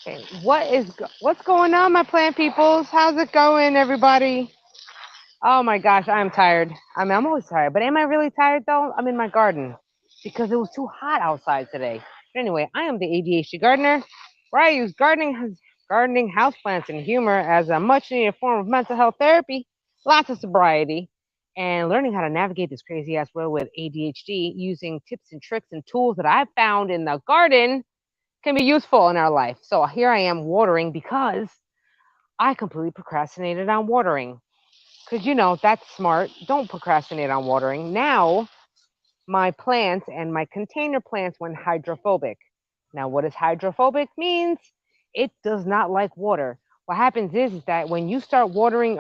Okay, what's going on, my plant peoples? How's it going, everybody? Oh my gosh, I'm tired. I mean, I'm always tired, but am I really tired though? I'm in my garden because it was too hot outside today. But anyway, I am the ADHD gardener, where I use gardening, houseplants, and humor as a much needed form of mental health therapy, lots of sobriety, and learning how to navigate this crazy ass world with ADHD using tips and tricks and tools that I've found in the garden can be useful in our life. So here I am watering because I completely procrastinated on watering. Because that's smart. Don't procrastinate on watering. Now, my plants and my container plants went hydrophobic. Now, what does hydrophobic means? It does not like water. What happens is that when you start watering,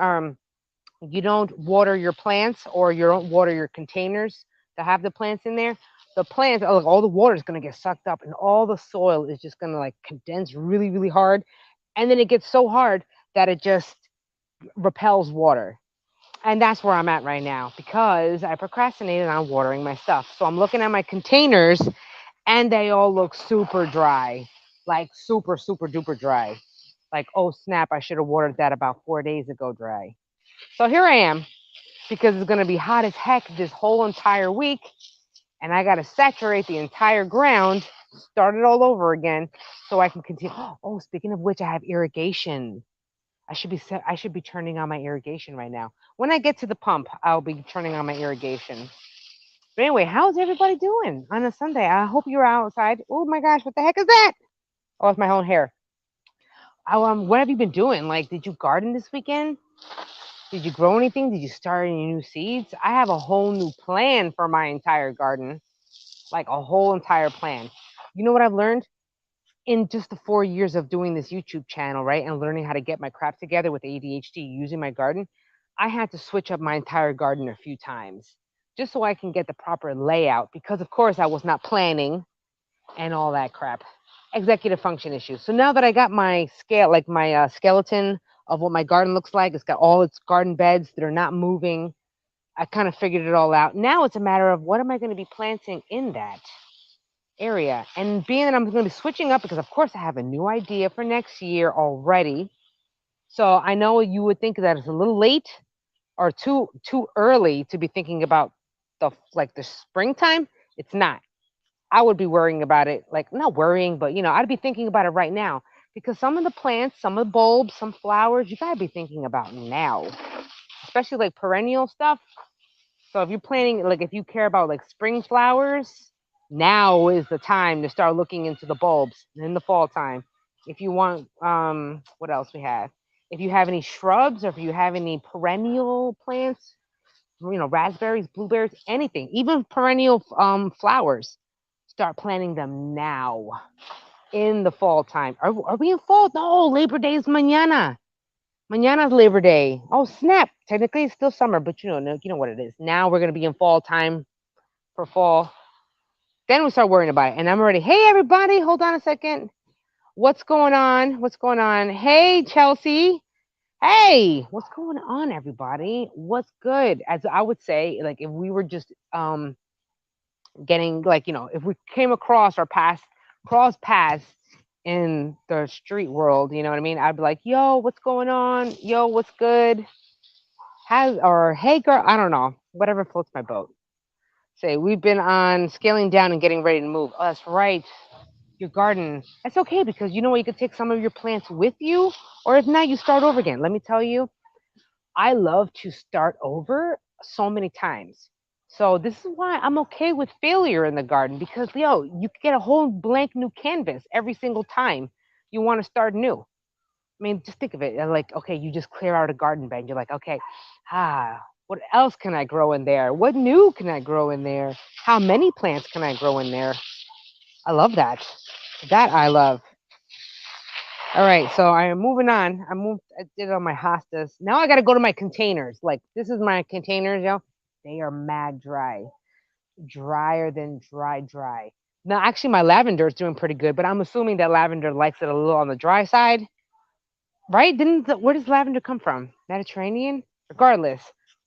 you don't water your plants or you don't water your containers to have the plants in there. The plants, all the water is going to get sucked up and all the soil is just going to like condense really, really hard. And then it gets so hard that it just repels water. And that's where I'm at right now because I procrastinated on watering my stuff. So I'm looking at my containers and they all look super dry, like super, super duper dry. Like, oh snap, I should have watered that about 4 days ago dry. So here I am because it's going to be hot as heck this whole entire week. And I got to saturate the entire ground, start it all over again so I can continue. Oh, speaking of which, I have irrigation. I should be turning on my irrigation right now. When I get to the pump, I'll be turning on my irrigation. But anyway, how's everybody doing on a Sunday? I hope you're outside. Oh my gosh, what the heck is that? Oh, it's my own hair. Oh, what have you been doing? Like, did you garden this weekend? Did you grow anything? Did you start any new seeds? I have a whole new plan for my entire garden, like a whole entire plan. You know what I've learned in just the 4 years of doing this YouTube channel, right? And learning how to get my crap together with ADHD using my garden? I had to switch up my entire garden a few times just so I can get the proper layout because, of course, I was not planning and all that crap. Executive function issues. So now that I got my scale, like my skeleton of what my garden looks like, it's got all its garden beds that are not moving. I kind of figured it all out. Now it's a matter of what am I going to be planting in that area. And being that I'm going to be switching up because, of course, I have a new idea for next year already. So I know you would think that it's a little late or too early to be thinking about the springtime. It's not. I would be worrying about it, like not worrying, but I'd be thinking about it right now because some of the plants, some of the bulbs, some flowers, you gotta be thinking about now, especially like perennial stuff. So if you're planning, like if you care about like spring flowers, now is the time to start looking into the bulbs in the fall time. If you want, what else we have? If you have any shrubs or if you have any perennial plants, raspberries, blueberries, anything, even perennial flowers, start planting them now in the fall time. Are we in fall? No, Labor Day is mañana. Mañana's Labor Day. Oh snap! Technically, it's still summer, but you know what it is. Now we're gonna be in fall time for fall. Then we start worrying about it, and I'm already. Hey, everybody, hold on a second. What's going on? What's going on? Hey, Chelsea. Hey, what's going on, everybody? What's good? As I would say, like if we were just getting like if we came across or passed cross paths in the street world, you know what I mean? I'd be like, yo, what's going on? Yo, what's good? Has or hey girl, I don't know. Whatever floats my boat. Say we've been on scaling down and getting ready to move. Oh, that's right. Your garden. That's okay because you know what, you could take some of your plants with you, or if not, you start over again. Let me tell you, I love to start over so many times. So this is why I'm okay with failure in the garden because you get a whole blank new canvas every single time you want to start new. I mean, just think of it like, okay, you just clear out a garden bed. You're like, okay, what else can I grow in there? What new can I grow in there? How many plants can I grow in there? I love that. That I love. All right, so I am moving on. I did it on my hostas. Now I got to go to my containers. Like this is my containers, They are mad dry, drier than dry. Now, actually, my lavender is doing pretty good, but I'm assuming that lavender likes it a little on the dry side, right? Where does lavender come from? Mediterranean. Regardless,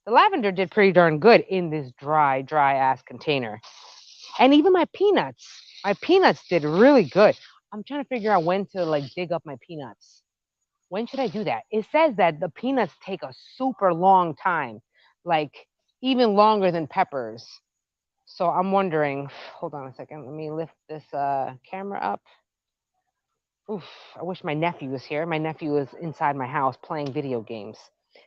the lavender did pretty darn good in this dry ass container, and even my peanuts. My peanuts did really good. I'm trying to figure out when to like dig up my peanuts. When should I do that? It says that the peanuts take a super long time, like even longer than peppers. So I'm wondering, hold on a second. Let me lift this camera up. Oof, I wish my nephew was here. My nephew is inside my house playing video games.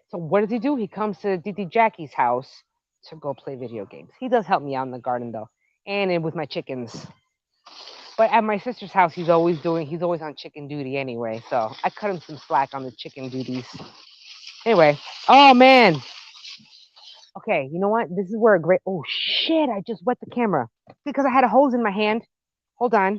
So what does he do? He comes to Didi Jackie's house to go play video games. He does help me out in the garden though, and with my chickens. But at my sister's house, he's always on chicken duty anyway. So I cut him some slack on the chicken duties. Anyway, oh man. Okay, you know what? This is where a great. Oh shit! I just wet the camera because I had a hose in my hand. Hold on.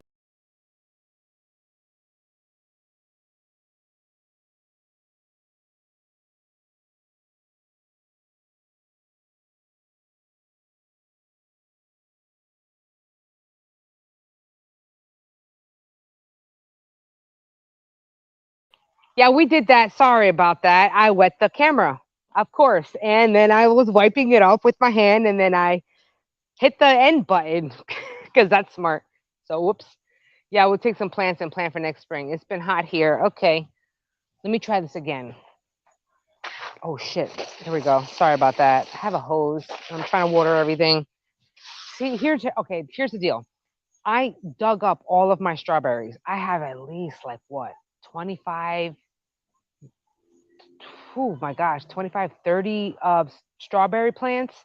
Yeah, we did that. Sorry about that. I wet the camera, of course, and then I was wiping it off with my hand, and then I hit the end button because that's smart. So whoops. Yeah, we'll take some plants and plant for next spring. It's been hot here. Okay, let me try this again. Oh shit. Here we go. Sorry about that. I have a hose. I'm trying to water everything. See, here's the deal. I dug up all of my strawberries. I have at least like what, 25, oh my gosh, 25, 30 strawberry plants.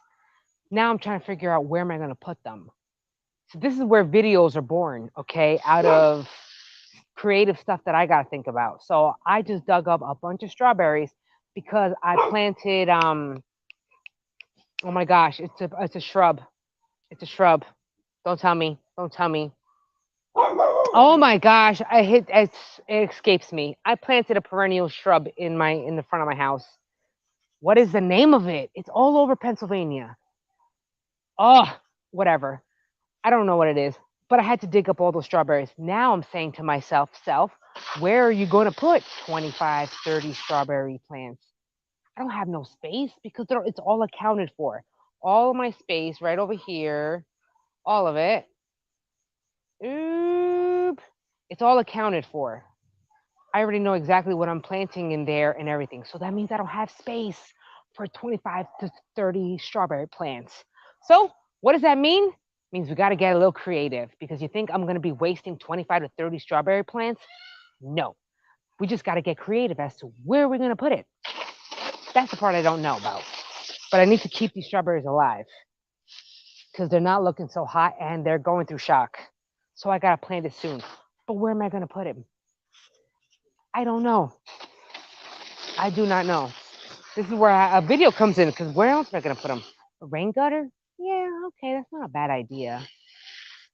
Now I'm trying to figure out where am I going to put them. So this is where videos are born, okay, out of creative stuff that I got to think about. So I just dug up a bunch of strawberries because I planted oh my gosh, it's a shrub. It's a shrub. Don't tell me. Don't tell me. Oh my gosh, it escapes me. I planted a perennial shrub in the front of my house. What is the name of it? It's all over Pennsylvania. Oh, whatever. I don't know what it is, but I had to dig up all those strawberries. Now I'm saying to myself, where are you going to put 25, 30 strawberry plants? I don't have no space because it's all accounted for. All of my space right over here, all of it. Oop, it's all accounted for. I already know exactly what I'm planting in there and everything. So that means I don't have space for 25 to 30 strawberry plants. So what does that mean? It means we got to get a little creative because you think I'm going to be wasting 25 to 30 strawberry plants? No. We just got to get creative as to where we're going to put it. That's the part I don't know about. But I need to keep these strawberries alive because they're not looking so hot and they're going through shock. So I got to plant it soon. But where am I going to put it? I don't know. I do not know. This is where a video comes in because where else am I going to put them? A rain gutter? Yeah, okay, that's not a bad idea.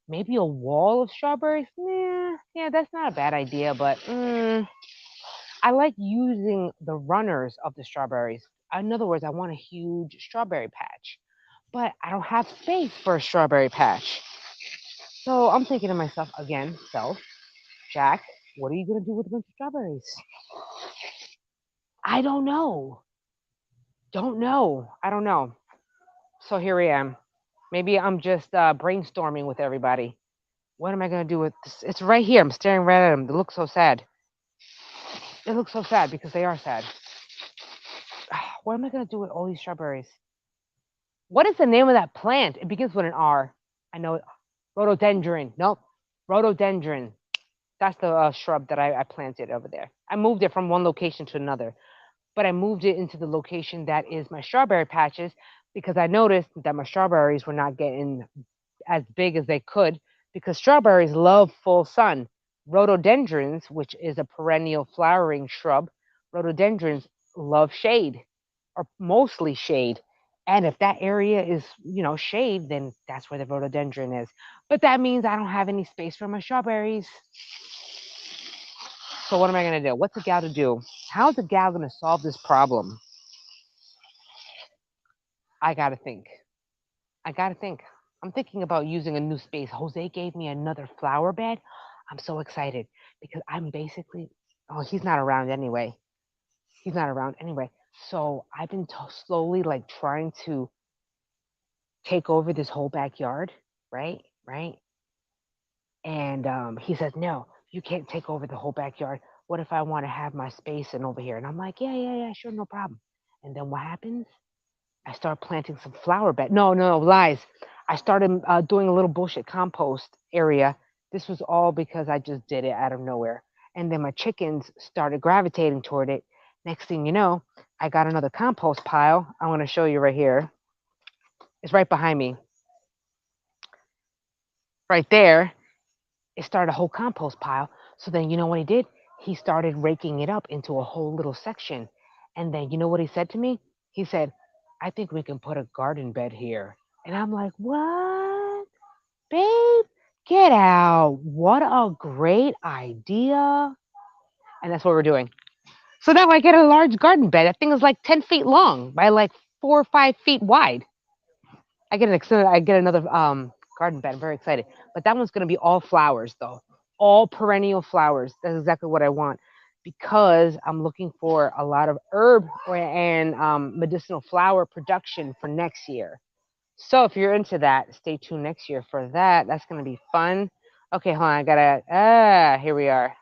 Maybe a wall of strawberries? Yeah, that's not a bad idea, but I like using the runners of the strawberries. In other words, I want a huge strawberry patch, but I don't have space for a strawberry patch. So I'm thinking to myself again, Jack, what are you going to do with a bunch of strawberries? I don't know. Don't know. I don't know. So here I am. Maybe I'm just brainstorming with everybody. What am I going to do with this? It's right here. I'm staring right at them. They look so sad. They look so sad because they are sad. What am I going to do with all these strawberries? What is the name of that plant? It begins with an R. I know it. Rhododendron. Nope. Rhododendron. That's the shrub that I planted over there. I moved it from one location to another, but I moved it into the location that is my strawberry patches because I noticed that my strawberries were not getting as big as they could because strawberries love full sun. Rhododendrons, which is a perennial flowering shrub, rhododendrons love shade or mostly shade. And if that area is, shade, then that's where the rhododendron is. But that means I don't have any space for my strawberries. So what am I going to do? What's a gal to do? How's a gal going to solve this problem? I got to think. I got to think. I'm thinking about using a new space. Jose gave me another flower bed. I'm so excited because I'm basically, oh, he's not around anyway. He's not around anyway. So I've been slowly like trying to take over this whole backyard, right? Right. And he says, no, you can't take over the whole backyard. What if I want to have my space and over here? And I'm like, yeah, yeah, yeah, sure, no problem. And then what happens? I start planting some flower bed. No, no, no, lies. I started doing a little bullshit compost area. This was all because I just did it out of nowhere. And then my chickens started gravitating toward it. Next thing you know, I got another compost pile. I want to show you right here. It's right behind me. Right there. It started a whole compost pile. So then you know what he did? He started raking it up into a whole little section. And then you know what he said to me? He said, I think we can put a garden bed here. And I'm like, what? Babe, get out. What a great idea. And that's what we're doing. So now I get a large garden bed. That thing is like 10 feet long by like 4 or 5 feet wide. I get another garden bed. I'm very excited. But that one's gonna be all flowers though. All perennial flowers. That's exactly what I want. Because I'm looking for a lot of herb and medicinal flower production for next year. So if you're into that, stay tuned next year for that. That's gonna be fun. Okay, hold on. I gotta here we are.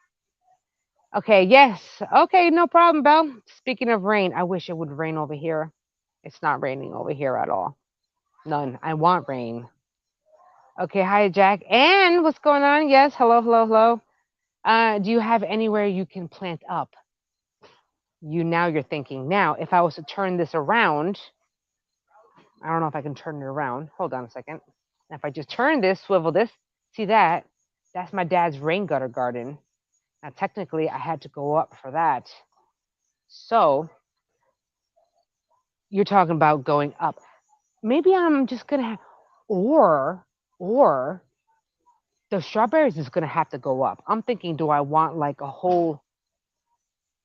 Okay, yes. Okay, no problem, Belle. Speaking of rain, I wish it would rain over here. It's not raining over here at all. None. I want rain. Okay, hi Jack. And what's going on? Yes, hello, hello, hello. Do you have anywhere you can plant up? You're thinking. Now, if I was to turn this around, I don't know if I can turn it around. Hold on a second. Now, if I just turn this, swivel this, see that? That's my dad's rain gutter garden. Now, technically, I had to go up for that. So, you're talking about going up. Maybe I'm just gonna have, or the strawberries is gonna have to go up. I'm thinking, do I want like a whole?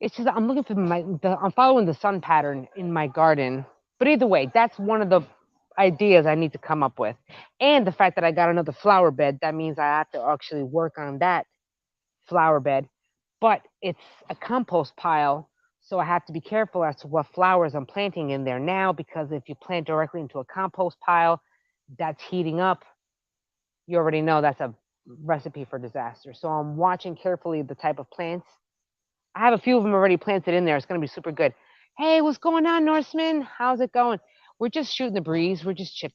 It's just I'm looking for I'm following the sun pattern in my garden. But either way, that's one of the ideas I need to come up with. And the fact that I got another flower bed, that means I have to actually work on that flower bed. But it's a compost pile, so I have to be careful as to what flowers I'm planting in there now because if you plant directly into a compost pile, that's heating up. You already know that's a recipe for disaster. So I'm watching carefully the type of plants. I have a few of them already planted in there. It's going to be super good. Hey, what's going on, Norseman? How's it going? We're just shooting the breeze. We're just chit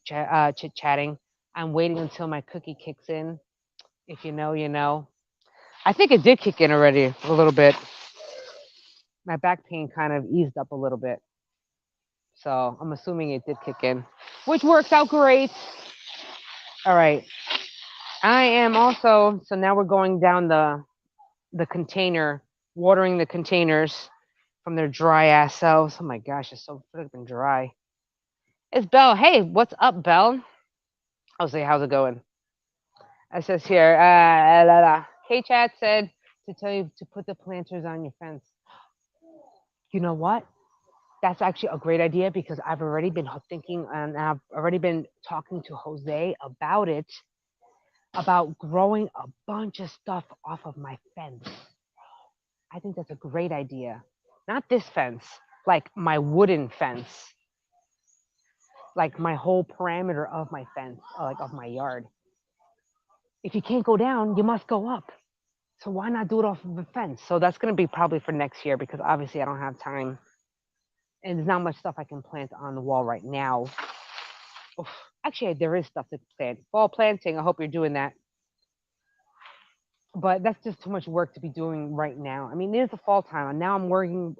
chatting. I'm waiting until my cookie kicks in. If you know, you know. I think it did kick in already a little bit. My back pain kind of eased up a little bit. So I'm assuming it did kick in, which works out great. All right. I am also, so now we're going down the container, watering the containers from their dry ass selves. Oh my gosh, it's so freaking dry. It's Belle. Hey, what's up, Belle? I'll say, how's it going? It says here, K-Chat said to tell you to put the planters on your fence. You know what? That's actually a great idea because I've already been thinking and I've already been talking to Jose about it, about growing a bunch of stuff off of my fence. I think that's a great idea. Not this fence, like my wooden fence, like my whole parameter of my fence, like of my yard. If you can't go down, you must go up. So why not do it off of a fence? So that's going to be probably for next year because obviously I don't have time and there's not much stuff I can plant on the wall right now. Oof. Actually, there is stuff to plant. Fall planting, I hope you're doing that. But that's just too much work to be doing right now. I mean, it is the fall time, and now I'm worrying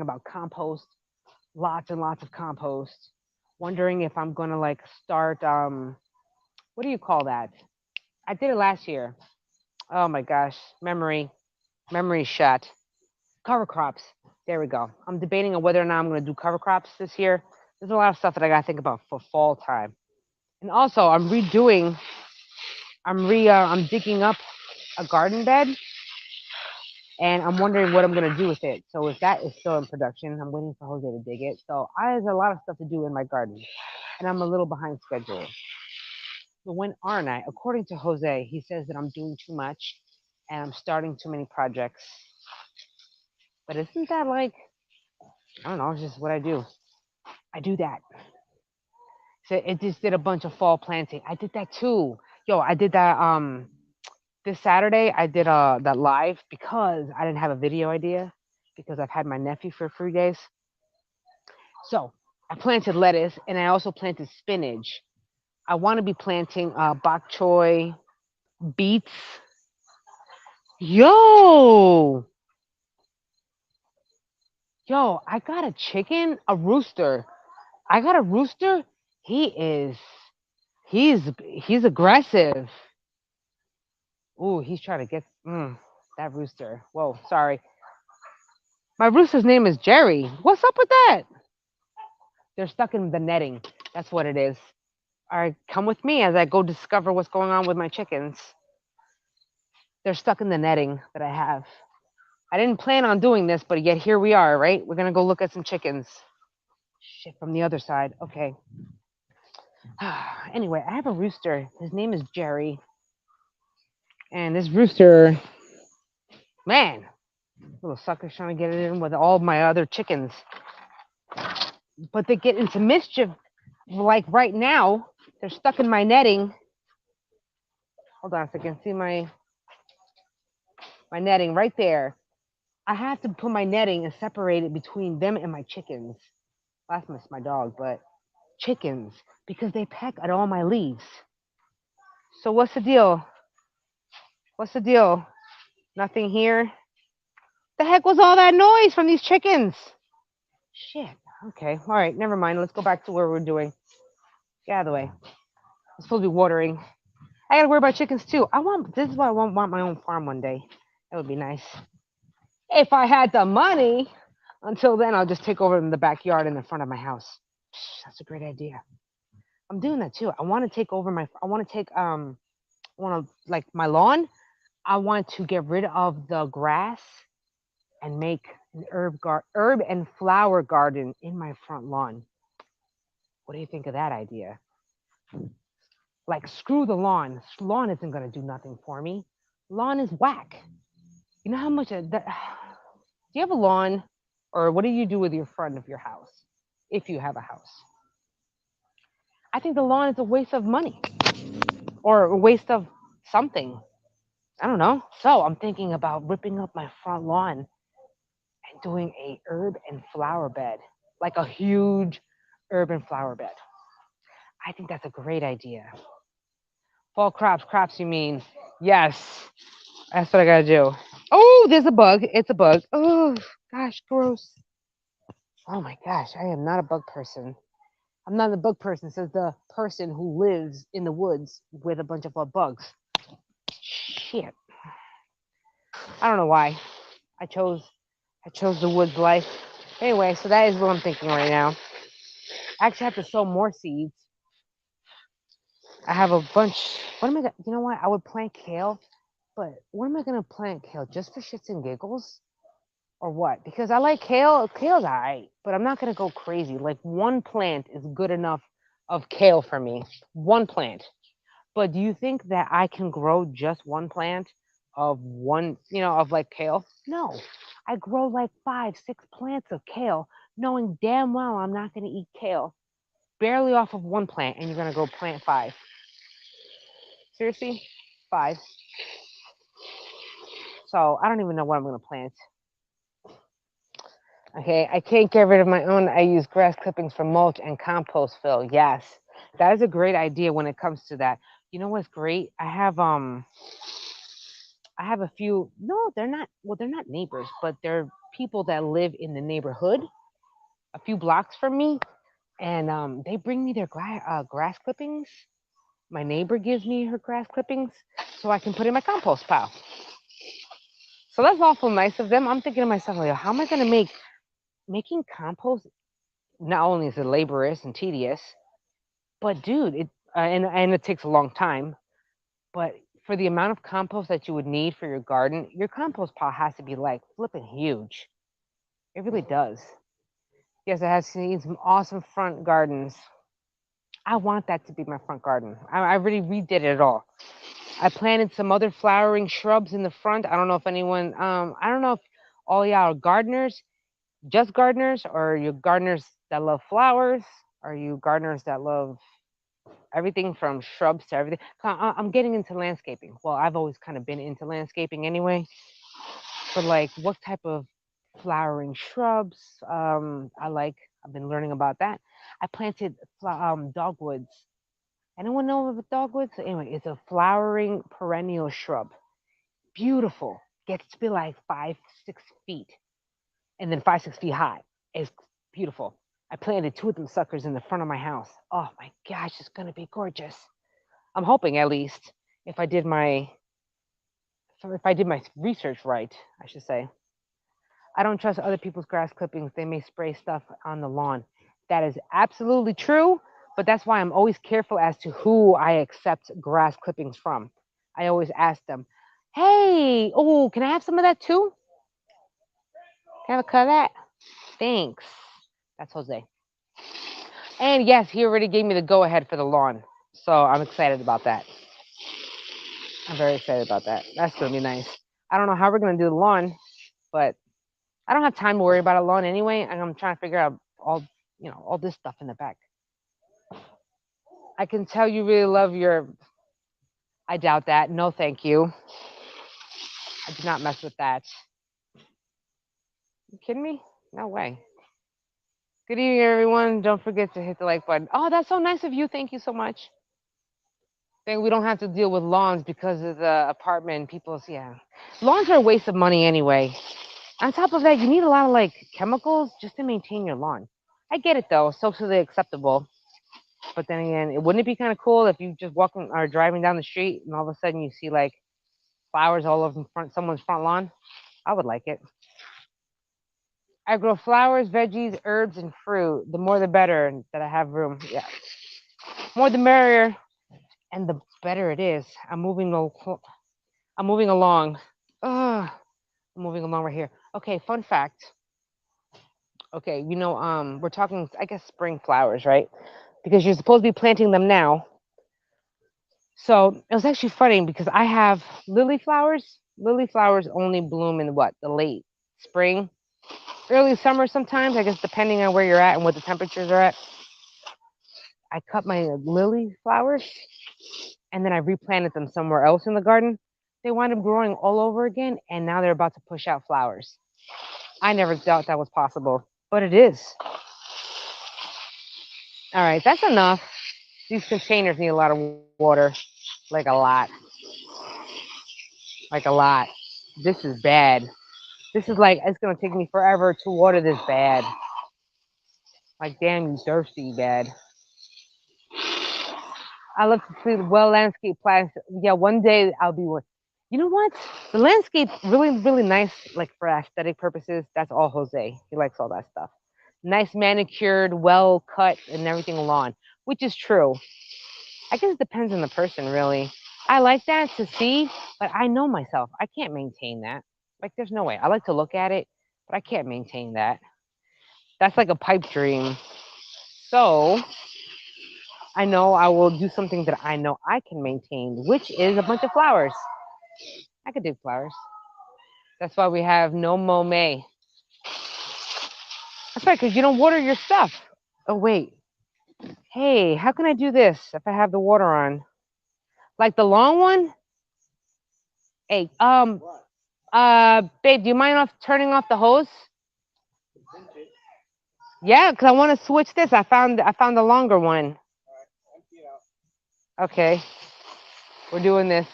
about compost, lots and lots of compost. Wondering if I'm gonna like start what do you call that? I did it last year. Oh my gosh, memory shot. Cover crops. There we go. I'm debating on whether or not I'm gonna do cover crops this year. There's a lot of stuff that I gotta think about for fall time. And also, I'm digging up a garden bed, and I'm wondering what I'm gonna do with it. So if that is still in production, I'm waiting for Jose to dig it. So I have a lot of stuff to do in my garden, and I'm a little behind schedule. But when aren't I? According to Jose, he says that I'm doing too much, and I'm starting too many projects. But isn't that like I don't know? It's just what I do. I do that. So it just did a bunch of fall planting. I did that too. Yo, I did that. This Saturday I did that live because I didn't have a video idea because I've had my nephew for 3 days. So I planted lettuce and I also planted spinach. I want to be planting bok choy, beets. Yo, yo, I got a chicken, a rooster. I got a rooster. He is, he's aggressive. Ooh, he's trying to get that rooster. Whoa, sorry. My rooster's name is Jerry. What's up with that? They're stuck in the netting. That's what it is. All right, come with me as I go discover what's going on with my chickens. They're stuck in the netting that I have. I didn't plan on doing this, but yet here we are, right? We're going to go look at some chickens. Shit, from the other side. Okay. Anyway, I have a rooster. His name is Jerry. And this rooster, man, little sucker's trying to get it in with all my other chickens. But they get into mischief. Like right now, they're stuck in my netting. Hold on a second. See my netting right there. I have to put my netting and separate it between them and my chickens. Last miss my dog, but chickens because they peck at all my leaves. So what's the deal? What's the deal? Nothing here. The heck was all that noise from these chickens? Shit. Okay. All right. Never mind. Let's go back to where we're doing. Get out of the way. I'm supposed to be watering. I gotta worry about chickens too. This is why I want my own farm one day. That would be nice. If I had the money. Until then, I'll just take over in the backyard in the front of my house. That's a great idea. I'm doing that too. I want to take over I want to take I want to like my lawn. I want to get rid of the grass and make an herb and flower garden in my front lawn. What do you think of that idea? Like screw the lawn. Lawn isn't gonna do nothing for me. Lawn is whack. You know how much that? Do you have a lawn, or what do you do with your front of your house, if you have a house? I think the lawn is a waste of money or a waste of something. I don't know. So I'm thinking about ripping up my front lawn and doing a herb and flower bed, like a huge herb and flower bed. I think that's a great idea. Fall crops you mean? Yes, that's what I gotta do. Oh, there's a bug. It's a bug. Oh, gosh, gross. Oh my gosh, I am not a bug person. I'm not a bug person, says the person who lives in the woods with a bunch of bugs. Shit. I don't know why. I chose I chose the woods life. Anyway, so that is what I'm thinking right now. I actually have to sow more seeds. I have a bunch. What am I gonna, you know what? I would plant kale, but what am I gonna plant kale? Just for shits and giggles? Or what? Because I like kale. Kale's alright, but I'm not gonna go crazy. Like one plant is good enough of kale for me. One plant. But do you think that I can grow just one plant of one, of like kale? No. I grow like 5, 6 plants of kale, knowing damn well I'm not going to eat kale. Barely off of one plant, and you're going to go plant 5. Seriously? 5. So I don't even know what I'm going to plant. Okay, I can't get rid of my own. I use grass clippings for mulch and compost fill. Yes, that is a great idea when it comes to that. You know what's great? I have a few. No, they're not. Well, they're not neighbors, but they're people that live in the neighborhood, a few blocks from me, and they bring me their grass clippings. My neighbor gives me her grass clippings so I can put in my compost pile. So that's awful nice of them. I'm thinking to myself, like, how am I going to making compost? Not only is it laborious and tedious, but dude, and it takes a long time. But for the amount of compost that you would need for your garden, your compost pile has to be like flipping huge. It really does. Yes, it has seen some awesome front gardens. I want that to be my front garden. I really redid it all. I planted some other flowering shrubs in the front. I don't know if anyone, I don't know if all y'all are gardeners, just gardeners, or you gardeners that love flowers, or you gardeners that love everything from shrubs to everything. I'm getting into landscaping. Well, I've always kind of been into landscaping anyway. But like, what type of flowering shrubs I like? I've been learning about that. I planted dogwoods. Anyone know of dogwoods? Anyway, it's a flowering perennial shrub. Beautiful. Gets to be like 5, 6 feet, and then 5, 6 feet high. It's beautiful. I planted two of them suckers in the front of my house. Oh my gosh, it's gonna be gorgeous. I'm hoping at least if I did my research right, I should say. I don't trust other people's grass clippings. They may spray stuff on the lawn. That is absolutely true, but that's why I'm always careful as to who I accept grass clippings from. I always ask them, "Hey, oh, can I have some of that too? Can I have a cut of that? Thanks." That's Jose. And yes, he already gave me the go ahead for the lawn. So I'm excited about that. I'm very excited about that. That's going to be nice. I don't know how we're going to do the lawn, but I don't have time to worry about a lawn anyway. And I'm trying to figure out all this stuff in the back. I can tell you really love your. I doubt that. No, thank you. I do not mess with that. You kidding me? No way. Good evening, everyone. Don't forget to hit the like button. Oh, that's so nice of you. Thank you so much. Then we don't have to deal with lawns because of the apartment. People's, yeah. Lawns are a waste of money anyway. On top of that, you need a lot of like chemicals just to maintain your lawn. I get it though, socially acceptable. But then again, wouldn't it be kind of cool if you just walking or driving down the street and all of a sudden you see like flowers all over someone's front lawn? I would like it. I grow flowers, veggies, herbs, and fruit. The more the better that I have room. Yeah. More the merrier. And the better it is. I'm moving along. I'm moving along right here. Okay, fun fact. Okay, we're talking, I guess, spring flowers, right? Because you're supposed to be planting them now. So it was actually funny because I have lily flowers. Lily flowers only bloom in what? The late spring, early summer sometimes, I guess, depending on where you're at and what the temperatures are at. I cut my lily flowers and then I replanted them somewhere else in the garden. They wound up growing all over again, and now they're about to push out flowers. I never thought that was possible, but it is. All right, that's enough. These containers need a lot of water, like a lot. Like a lot. This is bad. This is like, it's going to take me forever to water this bad. Like, damn, you thirsty bad. I love to see well landscape plants. Yeah, one day I'll be one. You know what? The landscape really, really nice, like for aesthetic purposes. That's all Jose. He likes all that stuff. Nice manicured, well cut, and everything lawn, which is true. I guess it depends on the person, really. I like that to see, but I know myself. I can't maintain that. Like, there's no way. I like to look at it, but I can't maintain that. That's like a pipe dream. So I know I will do something that I know I can maintain, which is a bunch of flowers. I could dig flowers. That's why we have no mow May. That's right, because you don't water your stuff. Oh, wait. Hey, how can I do this if I have the water on? Like the long one? Hey, babe, do you mind turning off the hose? Yeah, because I want to switch this. I found the longer one. Okay, we're doing this.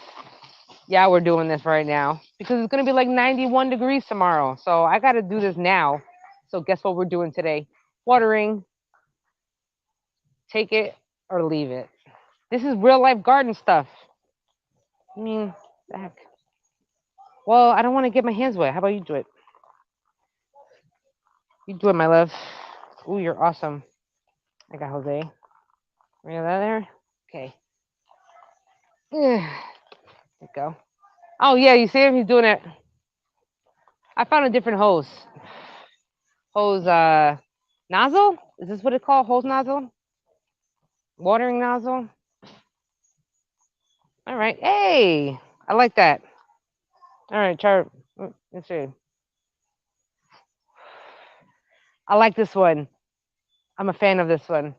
Yeah, we're doing this right now because it's gonna be like 91 degrees tomorrow. So I gotta do this now. So guess what we're doing today? Watering. Take it or leave it. This is real life garden stuff. I mean, the heck. Well, I don't want to get my hands wet. How about you do it? You do it, my love. Ooh, you're awesome. I got Jose. We got that there. Okay. There you go. Oh yeah, you see him? He's doing it. I found a different hose. Hose nozzle? Is this what it's called? Hose nozzle? Watering nozzle? All right. Hey, I like that. All right, Char. Let's see. I like this one. I'm a fan of this one.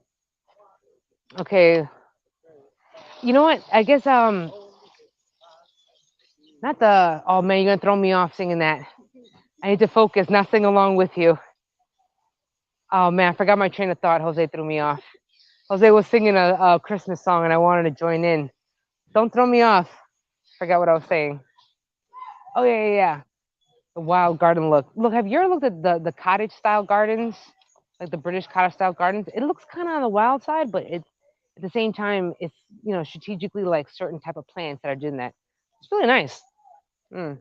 Okay. You know what? I guess not the. Oh man, you're gonna throw me off singing that. I need to focus, not sing along with you. Oh man, I forgot my train of thought. Jose threw me off. Jose was singing a Christmas song, and I wanted to join in. Don't throw me off. Forgot what I was saying. Oh yeah, yeah, yeah. The wild garden look. Look, have you ever looked at the cottage style gardens, like the British cottage style gardens? It looks kind of on the wild side, but it at the same time, it's strategically like certain type of plants that are doing that. It's really nice. Mm.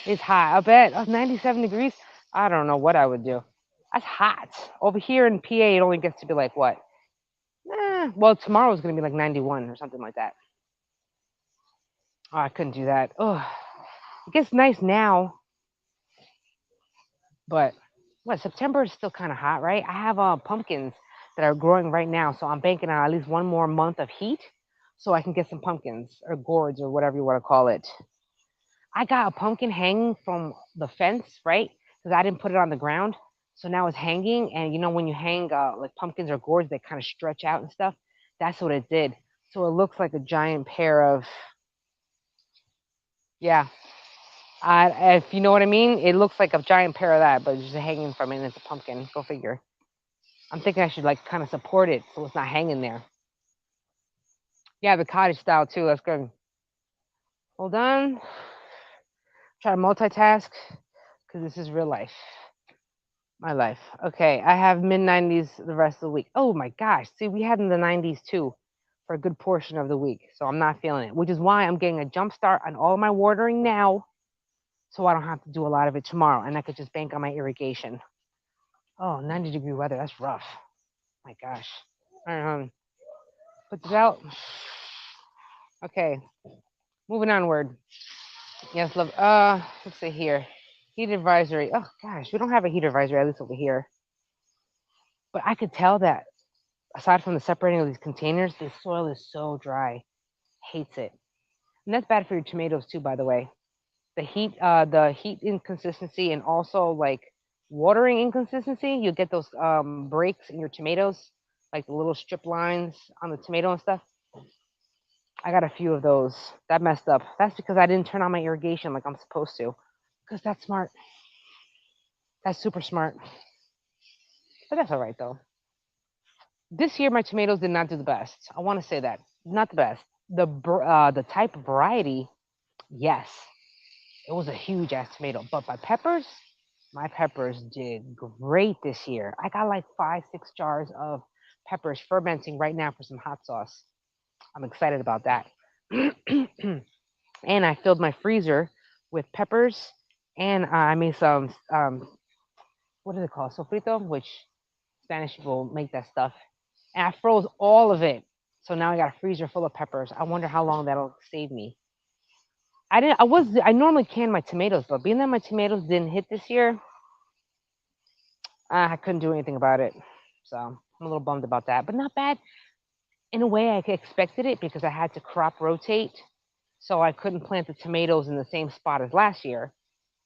It's hot. I bet 97 degrees. I don't know what I would do. That's hot. Over here in PA, it only gets to be like what? Well, tomorrow's gonna be like 91 or something like that. Oh, I couldn't do that. Oh, it gets nice now, but what? September is still kind of hot, right? I have pumpkins that are growing right now, so I'm banking on at least one more month of heat, so I can get some pumpkins or gourds or whatever you want to call it. I got a pumpkin hanging from the fence, right? Because I didn't put it on the ground. So now it's hanging. And when you hang like pumpkins or gourds, they kind of stretch out and stuff. That's what it did. So it looks like a giant pair of, yeah. If you know what I mean, it looks like a giant pair of that, but it's just hanging from it and it's a pumpkin. Go figure. I'm thinking I should like kind of support it so it's not hanging there. Yeah, the cottage style too. That's good. Hold on. Try to multitask because this is real life. My life. Okay, I have mid 90s the rest of the week. Oh my gosh. See, we had in the 90s too for a good portion of the week. So I'm not feeling it, which is why I'm getting a jump start on all my watering now so I don't have to do a lot of it tomorrow and I could just bank on my irrigation. Oh, 90-degree weather. That's rough. My gosh. All right, put this out. Okay, moving onward. Yes, love. Let's see here. Heat advisory. Oh gosh, we don't have a heat advisory, at least over here. But I could tell that aside from the separating of these containers, the soil is so dry. Hates it. And that's bad for your tomatoes too, by the way. The heat inconsistency and also like watering inconsistency, you get those breaks in your tomatoes, like the little strip lines on the tomato and stuff. I got a few of those. That messed up. That's because I didn't turn on my irrigation like I'm supposed to. Because that's smart. That's super smart. But that's all right though. This year my tomatoes did not do the best. I want to say that. Not the best. The type of variety, yes, it was a huge ass tomato. But my peppers did great this year. I got like 5, 6 jars of peppers fermenting right now for some hot sauce. I'm excited about that. And I filled my freezer with peppers, and I made some what is it called, sofrito, which Spanish people make that stuff. And I froze all of it, so now I got a freezer full of peppers. I wonder how long that'll save me. I didn't. I normally can my tomatoes, but being that my tomatoes didn't hit this year, I couldn't do anything about it. So I'm a little bummed about that, but not bad. In a way, I expected it because I had to crop rotate, so I couldn't plant the tomatoes in the same spot as last year.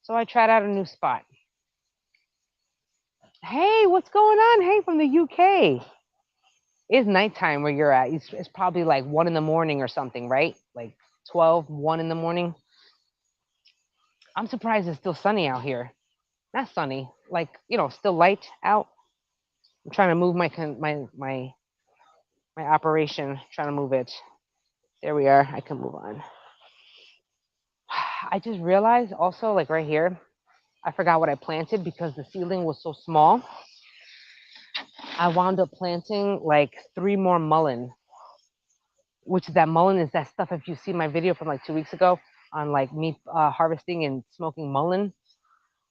So I tried out a new spot. Hey, what's going on? Hey, from the UK. It's nighttime where you're at. It's probably like 1 in the morning or something, right? Like 12, 1 in the morning. I'm surprised it's still sunny out here. Not sunny, like still light out. I'm trying to move my operation. Trying to move it. There we are. I can move on. I just realized also, like right here, I forgot what I planted because the ceiling was so small. I wound up planting like 3 more mullein, which that mullein is that stuff. If you see my video from like 2 weeks ago on like me harvesting and smoking mullein,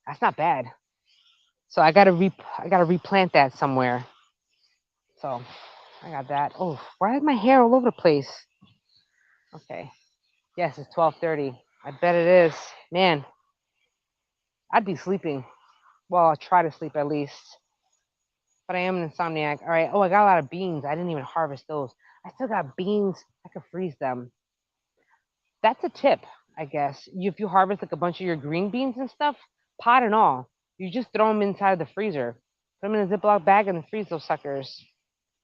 that's not bad. So I gotta replant that somewhere. So I got that. Oh, why is my hair all over the place? Okay. Yes, it's 12:30. I bet it is. Man, I'd be sleeping. Well, I'll try to sleep at least. But I am an insomniac. All right. Oh, I got a lot of beans. I didn't even harvest those. I still got beans. I could freeze them. That's a tip, I guess. If you harvest like a bunch of your green beans and stuff, pot and all, you just throw them inside the freezer. Put them in a Ziploc bag and freeze those suckers.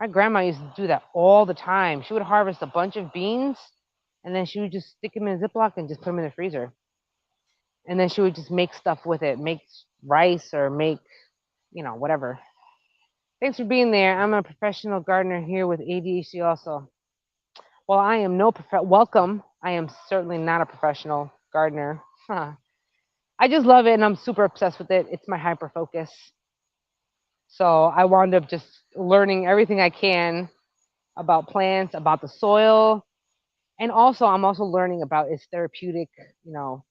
My grandma used to do that all the time. She would harvest a bunch of beans and then she would just stick them in a Ziploc and just put them in the freezer. And then she would just make stuff with it, make rice or make, whatever. Thanks for being there. I'm a professional gardener here with ADHD also. Well, I am no welcome. I am certainly not a professional gardener. Huh. I just love it and I'm super obsessed with it. It's my hyper focus. So I wound up just learning everything I can about plants, about the soil, and also I'm also learning about its therapeutic, you know,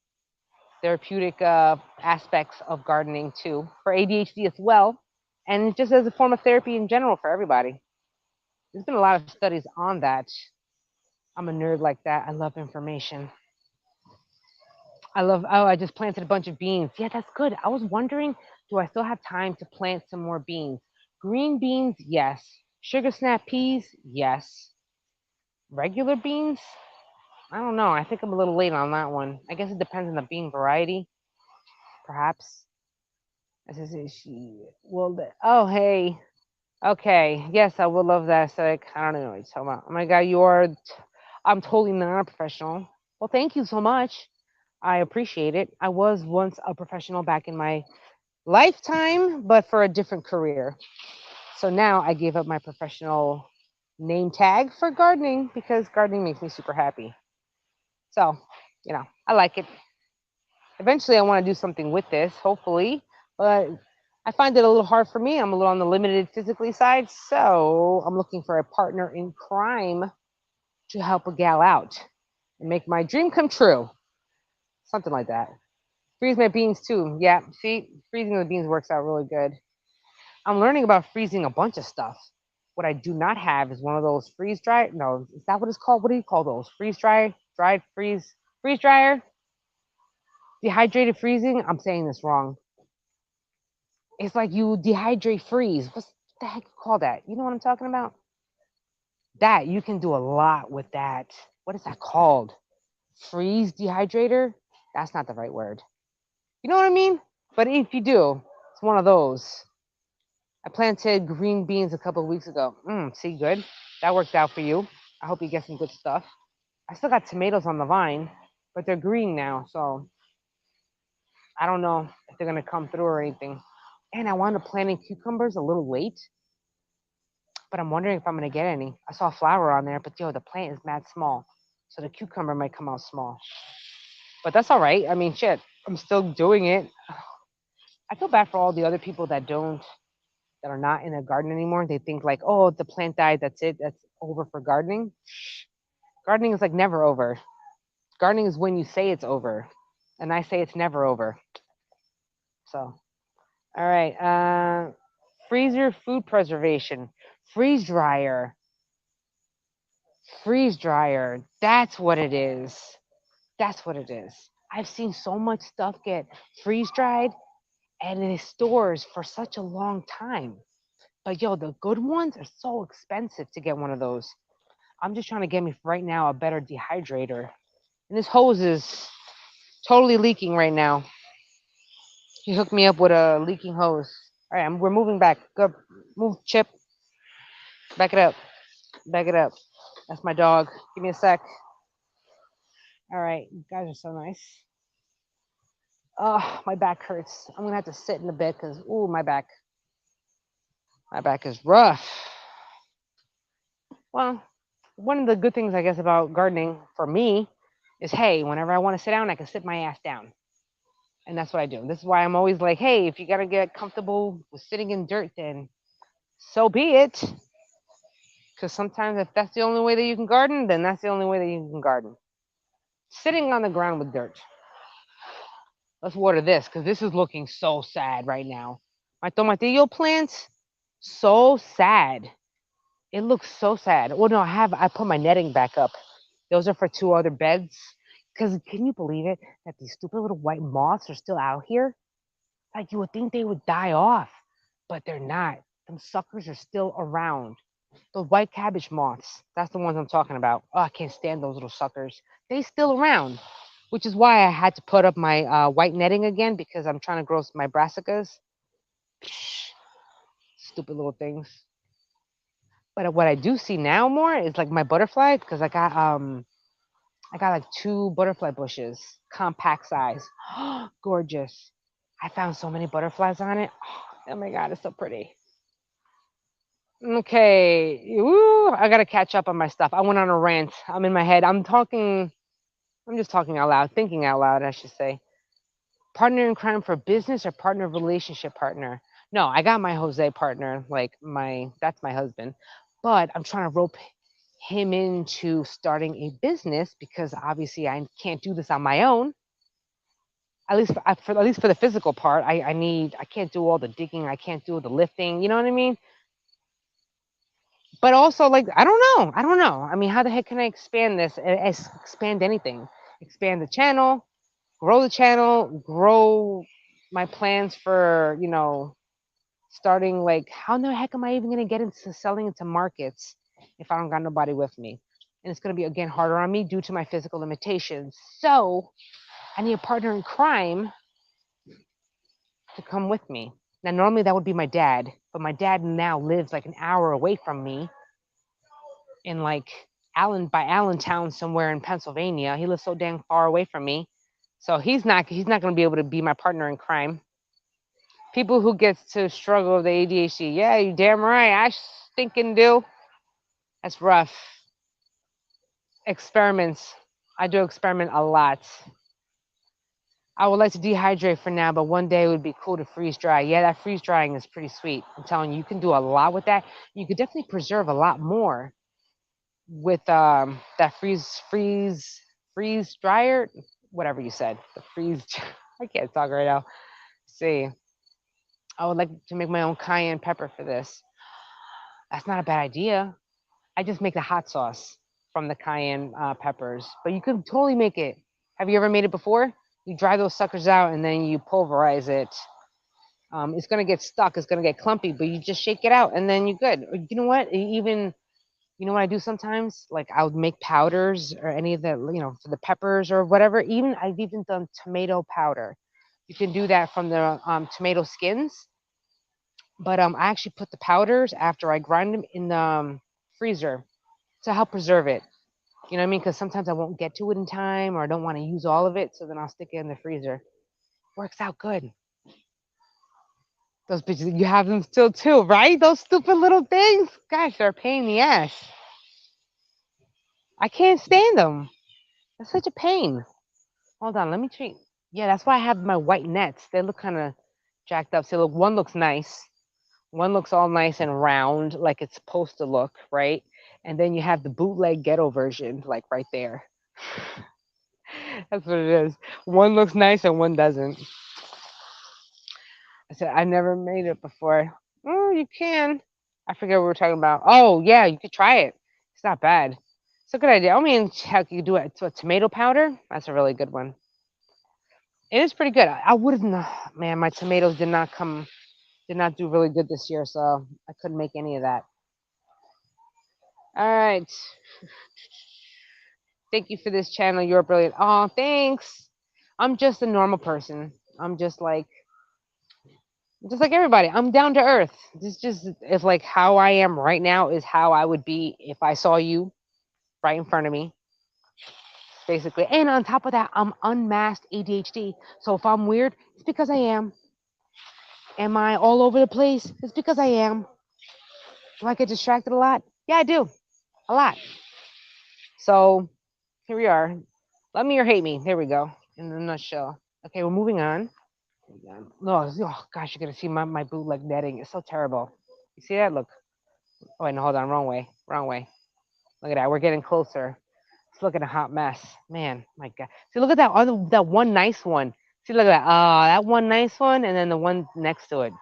therapeutic aspects of gardening too for ADHD as well, and just as a form of therapy in general for everybody. There's been a lot of studies on that. I'm a nerd like that. I love information. Oh, I just planted a bunch of beans. Yeah, that's good. I was wondering, do I still have time to plant some more beans? Green beans, yes. Sugar snap peas, yes. Regular beans, I don't know. I think I'm a little late on that one. I guess it depends on the bean variety, perhaps. I said, she will. Oh, hey. Okay. Yes, I would love that aesthetic. I don't know what you're talking about. Oh my God, I'm totally not a professional. Well, thank you so much. I appreciate it. I was once a professional back in my lifetime, but for a different career. So now I gave up my professional name tag for gardening because gardening makes me super happy. So, I like it. Eventually, I want to do something with this, hopefully, but I find it a little hard for me. I'm a little on the limited physically side, so I'm looking for a partner in crime to help a gal out and make my dream come true. Something like that. Freeze my beans too. Yeah, see, freezing the beans works out really good. I'm learning about freezing a bunch of stuff. What I do not have is one of those freeze dry. No, is that what it's called? What do you call those? Freeze dry, dried freeze dryer, dehydrated freezing. I'm saying this wrong. It's like you dehydrate freeze. What's the heck you call that? You know what I'm talking about? That you can do a lot with that. What is that called? Freeze dehydrator? That's not the right word. You know what I mean? But if you do, it's one of those. I planted green beans a couple of weeks ago. See, good. That worked out for you. I hope you get some good stuff. I still got tomatoes on the vine, but they're green now, so I don't know if they're gonna come through or anything. And I wound up planting cucumbers a little late, but I'm wondering if I'm gonna get any. I saw a flower on there, but the plant is mad small, so the cucumber might come out small. But that's all right. I mean, shit, I'm still doing it. I feel bad for all the other people that are not in a garden anymore. They think like, oh, the plant died. That's it. That's over for gardening. Gardening is like never over. Gardening is when you say it's over, and I say it's never over. So, all right. Freezer food preservation, freeze dryer, freeze dryer. That's what it is. That's what it is. I've seen so much stuff get freeze dried and in stores for such a long time. But the good ones are so expensive to get one of those. I'm just trying to get me right now a better dehydrator. And this hose is totally leaking right now. He hooked me up with a leaking hose. All right, we're moving back. Go, move, Chip. Back it up. Back it up. That's my dog. Give me a sec. All right, you guys are so nice. Oh, my back hurts. I'm gonna have to sit in a bit because my back is rough. Well, one of the good things I guess about gardening for me is, hey, whenever I want to sit down, I can sit my ass down. And that's what I do. This is why I'm always like, hey, if you got to get comfortable with sitting in dirt, then so be it. Because sometimes if that's the only way that you can garden, then that's the only way that you can garden. Sitting on the ground with dirt. Let's water this because this is looking so sad right now. My tomatillo plants, so sad. It looks so sad. Well, no, I put my netting back up. Those are for two other beds. Because can you believe it that these stupid little white moths are still out here? Like you would think they would die off, but they're not. Them suckers are still around. Those white cabbage moths, that's the ones I'm talking about. Oh, I can't stand those little suckers. They still around, which is why I had to put up my white netting again because I'm trying to grow my brassicas. Stupid little things. But what I do see now more is like my butterflies because I got like two butterfly bushes, compact size. Gorgeous. I found so many butterflies on it. Oh my god, it's so pretty. Okay. Woo, I gotta catch up on my stuff. I went on a rant. I'm in my head. I'm just talking out loud, thinking out loud, I should say. Partner in crime for business or partner relationship partner? No, I got my Jose partner, like my that's my husband. But I'm trying to rope him into starting a business because obviously I can't do this on my own. At least for the physical part, I can't do all the digging, I can't do the lifting. You know what I mean? But also, like, I don't know. I don't know. I mean, how the heck can I expand this? Expand anything? Expand the channel, grow my plans for, starting, like, how the heck am I even going to get into selling into markets if I don't got nobody with me? And it's going to be, again, harder on me due to my physical limitations. So I need a partner in crime to come with me. Now, normally that would be my dad, but my dad now lives like an hour away from me in like Allentown somewhere in Pennsylvania. He lives so dang far away from me. So he's not going to be able to be my partner in crime. People who gets to struggle with the ADHD, yeah, you damn right. I stinking do. That's rough. Experiments. I do experiment a lot. I would like to dehydrate for now, but one day it would be cool to freeze dry. Yeah, that freeze drying is pretty sweet. I'm telling you, you can do a lot with that. You could definitely preserve a lot more with that freeze dryer, whatever you said. The freeze. I can't talk right now. See, I would like to make my own cayenne pepper for this. That's not a bad idea. I just make the hot sauce from the cayenne peppers, but you could totally make it. Have you ever made it before? You dry those suckers out and then you pulverize it. It's gonna get stuck. It's gonna get clumpy, but you just shake it out and then you're good. Or you know what? Even you know what I do sometimes? Like I would make powders or any of the for the peppers or whatever. Even I've even done tomato powder. You can do that from the tomato skins. But I actually put the powders after I grind them in the freezer to help preserve it. You know what I mean? Because sometimes I won't get to it in time or I don't want to use all of it, so then I'll stick it in the freezer. Works out good. Those bitches, you have them still too, right? Those stupid little things. Gosh, they're a pain in the ass. I can't stand them. That's such a pain. Hold on, let me treat. Yeah, that's why I have my white nets. They look kind of jacked up. See, look, one looks nice. One looks all nice and round, like it's supposed to look, right? And then you have the bootleg ghetto version, like right there. That's what it is. One looks nice and one doesn't. I said, I never made it before. Oh, you can. I forget what we were talking about. Oh, yeah, you could try it. It's not bad. It's a good idea. I mean, heck, you could do it to a tomato powder. That's a really good one. It is pretty good. I wouldn't, man, my tomatoes did not do really good this year, so I couldn't make any of that. All right. Thank you for this channel. You're brilliant. Oh, thanks. I'm just a normal person. I'm just like everybody. I'm down to earth. This just is like how I am right now is how I would be if I saw you right in front of me, basically. And on top of that, I'm unmasked ADHD. So if I'm weird, it's because I am. Am I all over the place? It's because I am. Do I get distracted a lot? Yeah, I do. A lot. So here we are. Love me or hate me. There we go. In a nutshell. Okay, we're moving on. No, oh gosh, you're gonna see my bootleg netting. It's so terrible. You see that? Look. Oh wait, no, hold on, wrong way. Wrong way. Look at that. We're getting closer. It's looking a hot mess. Man, my God. See, look at that other that one nice one. See, look at that. That one nice one, and then the one next to it.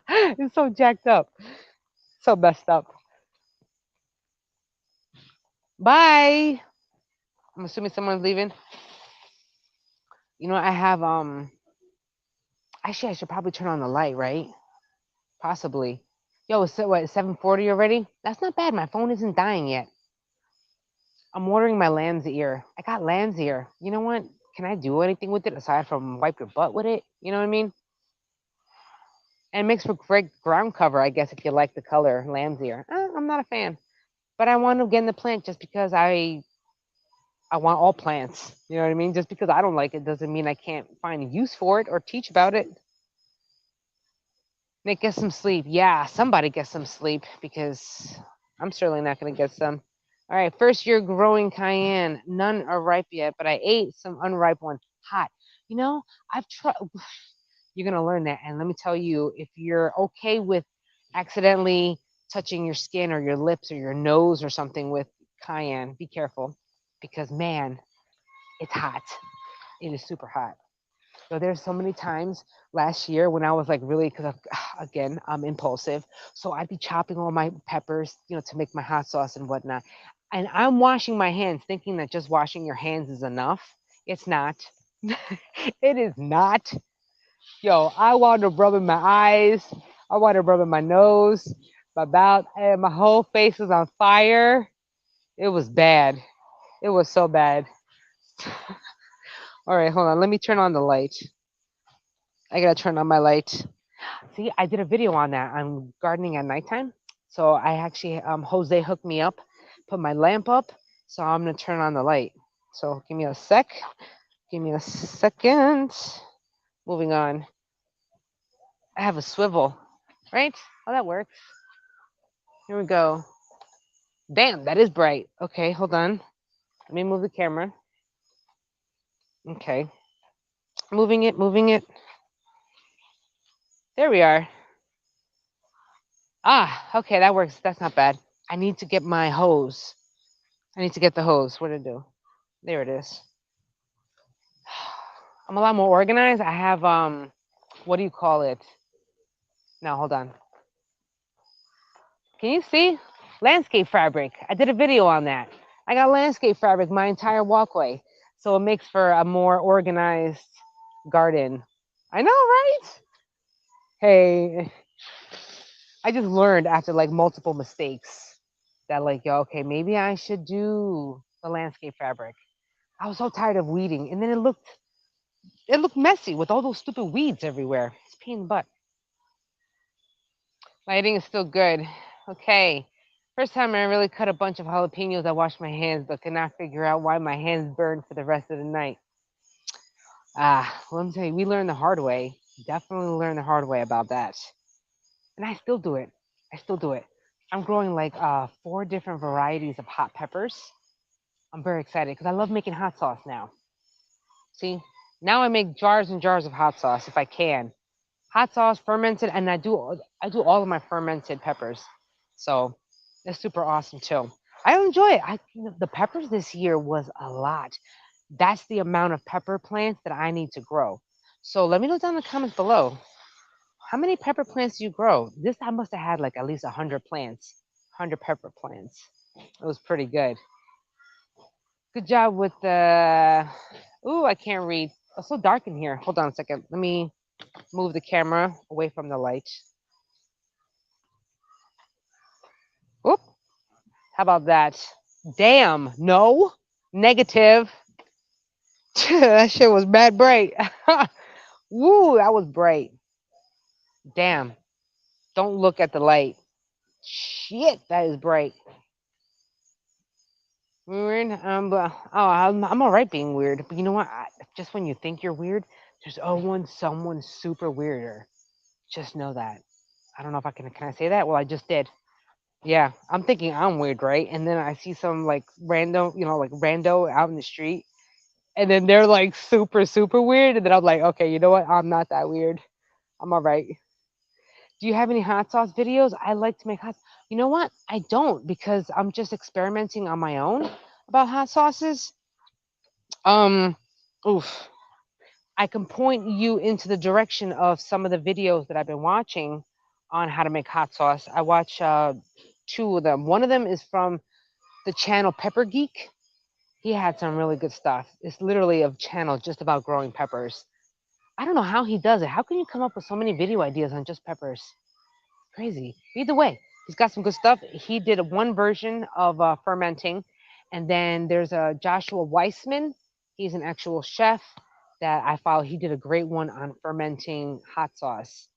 It's so jacked up. So messed up. Bye. I'm assuming someone's leaving. You know, I have actually I should probably turn on the light, right? Possibly. Yo, it's what, 7:40 already? That's not bad. My phone isn't dying yet. I'm ordering my lamb's ear. I got lamb's ear. You know what? Can I do anything with it aside from wipe your butt with it? You know what I mean? And it makes for great ground cover, I guess, if you like the color lamb's ear. I'm not a fan, but I want to get in the plant just because I want all plants. You know what I mean? Just because I don't like it doesn't mean I can't find a use for it or teach about it. Nick, get some sleep. Yeah, somebody get some sleep because I'm certainly not going to get some. All right, first year growing cayenne. None are ripe yet, but I ate some unripe ones. Hot. You know, I've tried. You're going to learn that. And let me tell you, if you're okay with accidentally touching your skin or your lips or your nose or something with cayenne, be careful because, man, it's hot. It is super hot. So there's so many times last year when I was like really, because again, I'm impulsive. So I'd be chopping all my peppers, to make my hot sauce and whatnot. And I'm washing my hands thinking that just washing your hands is enough. It's not. It is not. Yo, I wound up rubbing my eyes. I wound up rubbing my nose, my mouth, and my whole face was on fire. It was bad. It was so bad. All right, hold on. Let me turn on the light. I gotta turn on my light. See, I did a video on that on gardening at nighttime. So I actually, Jose hooked me up, put my lamp up. So I'm gonna turn on the light. So give me a sec. Give me a second. Moving on. I have a swivel, right? Oh, that works. Here we go. Damn, that is bright. Okay, hold on. Let me move the camera. Okay. Moving it, moving it. There we are. Ah, okay, that works. That's not bad. I need to get my hose. I need to get the hose. What did it do? There it is. I'm a lot more organized. I have what do you call it? No, hold on. Can you see? Landscape fabric. I did a video on that. I got landscape fabric my entire walkway. So it makes for a more organized garden. I know, right? Hey, I just learned after like multiple mistakes that like, yo, okay, maybe I should do the landscape fabric. I was so tired of weeding, and then it looked messy with all those stupid weeds everywhere. It's a pain in the butt. Lighting is still good. Okay. First time I really cut a bunch of jalapenos, I washed my hands, but could not figure out why my hands burned for the rest of the night. Let me tell you, we learned the hard way. Definitely learned the hard way about that. And I still do it. I still do it. I'm growing like 4 different varieties of hot peppers. I'm very excited because I love making hot sauce now. See, now I make jars and jars of hot sauce if I can. Hot sauce, fermented, and I do all of my fermented peppers. So it's super awesome too. I enjoy it. The peppers this year was a lot. That's the amount of pepper plants that I need to grow. So let me know down in the comments below. How many pepper plants do you grow? This I must have had like at least 100 plants, 100 pepper plants. It was pretty good. Good job with the. Ooh, I can't read. It's so dark in here. Hold on a second. Let me move the camera away from the light. Oop. How about that? Damn. No. Negative. That shit was bad bright. Woo, that was bright. Damn. Don't look at the light. Shit, that is bright. Weird. I'm all right being weird, but you know what? Just when you think you're weird, there's always someone super weirder. Just know that. I don't know if I can I say that? Well, I just did. Yeah, I'm thinking I'm weird, right? And then I see some like random, like rando out in the street, and then they're like super, super weird, and then I'm like, okay, you know what? I'm not that weird. I'm all right. Do you have any hot sauce videos? I like to make hot. You know what? I don't because I'm just experimenting on my own about hot sauces. Um, oof. I can point you into the direction of some of the videos that I've been watching on how to make hot sauce. I watch 2 of them. One of them is from the channel Pepper Geek. He had some really good stuff. It's literally a channel just about growing peppers. I don't know how he does it. How can you come up with so many video ideas on just peppers? Crazy. Either way, he's got some good stuff. He did one version of fermenting, and then there's a Joshua Weissman. He's an actual chef that I follow. He did a great one on fermenting hot sauce.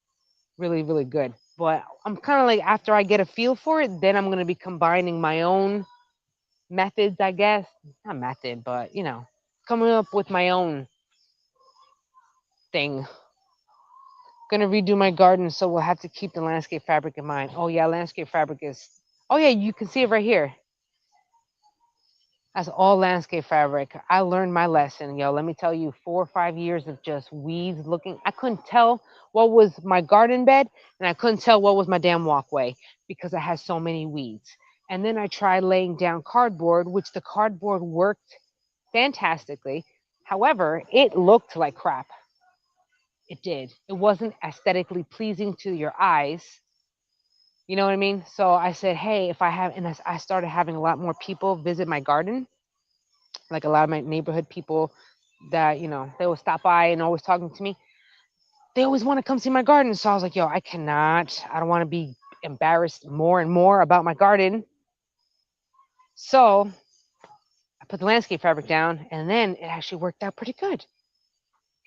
really, really good. But I'm kind of like, after I get a feel for it, then I'm going to be combining my own methods, I guess. Not method, but coming up with my own thing. Gonna redo my garden, so we'll have to keep the landscape fabric in mind. Oh yeah, landscape fabric is. Oh yeah, you can see it right here. That's all landscape fabric. I learned my lesson, yo. Let me tell you, 4 or 5 years of just weeds looking. I couldn't tell what was my garden bed, and I couldn't tell what was my damn walkway because I had so many weeds. And then I tried laying down cardboard, which the cardboard worked fantastically. However, it looked like crap. It did. It wasn't aesthetically pleasing to your eyes. You know what I mean? So I said, hey, if I have, and I started having a lot more people visit my garden, like a lot of my neighborhood people that, they will stop by and always talking to me. They always want to come see my garden. So I was like, yo, I don't want to be embarrassed more and more about my garden. So I put the landscape fabric down, and then it actually worked out pretty good.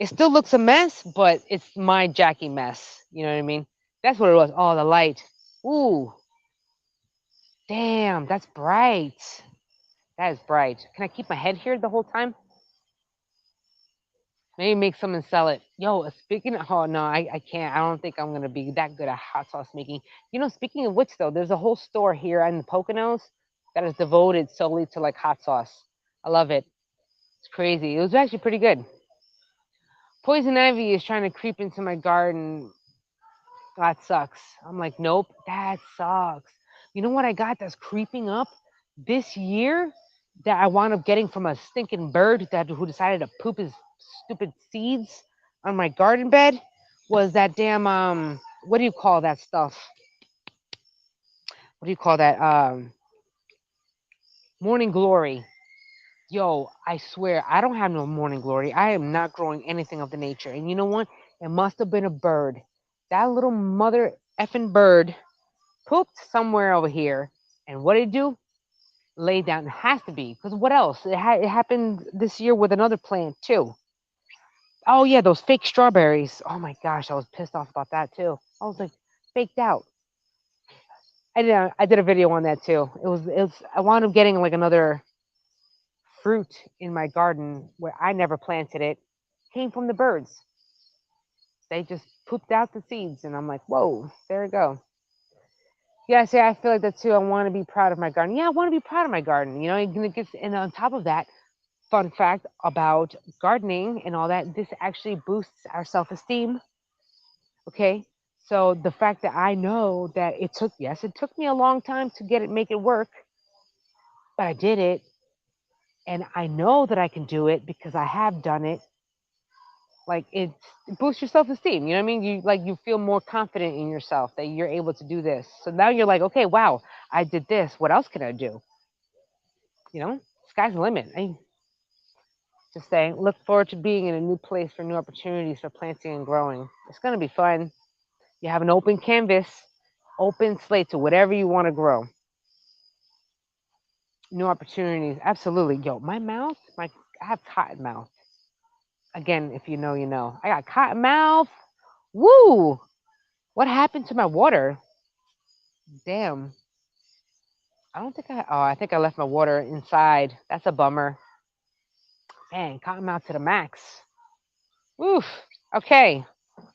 It still looks a mess, but it's my Jackie mess. You know what I mean? That's what it was. Oh, the light. Ooh, damn, that's bright. That is bright. Can I keep my head here the whole time? Maybe make some and sell it. Yo, speaking of, oh no, I can't. I don't think I'm gonna be that good at hot sauce making. Speaking of which though, there's a whole store here in the Poconos that is devoted solely to like hot sauce. I love it. It's crazy. It was actually pretty good. Poison ivy is trying to creep into my garden. That sucks. I'm like, nope, that sucks. You know what I got that's creeping up this year that I wound up getting from a stinking bird who decided to poop his stupid seeds on my garden bed was that damn what do you call that stuff? What do you call that? Morning glory. Yo, I swear I don't have no morning glory. I am not growing anything of the nature. And you know what? It must have been a bird. That little mother effing bird pooped somewhere over here. And what did it do? Lay down. It has to be. Because what else? It happened this year with another plant too. Oh yeah, those fake strawberries. Oh my gosh, I was pissed off about that too. I was like, faked out. I did a video on that too. It was I wound up getting like another fruit in my garden where I never planted it. Came from the birds. They just pooped out the seeds, and I'm like, whoa, there we go. Yeah, see, I feel like that too. I want to be proud of my garden. Yeah, I want to be proud of my garden. And on top of that, fun fact about gardening and all that, this actually boosts our self-esteem. Okay. So the fact that I know that it took me a long time to make it work, but I did it. And I know that I can do it because I have done it. Like it boosts your self-esteem. You know what I mean? You feel more confident in yourself that you're able to do this. So now you're like, okay, wow, I did this. What else can I do? Sky's the limit. I just saying, look forward to being in a new place for new opportunities for planting and growing. It's gonna be fun. You have an open canvas, open slate to whatever you want to grow. New opportunities, absolutely. Yo, I have cotton mouth. Again, if you know, you know. I got cotton mouth. Woo! What happened to my water? Damn. I think I left my water inside. That's a bummer. Man, cotton mouth to the max. Oof. Okay,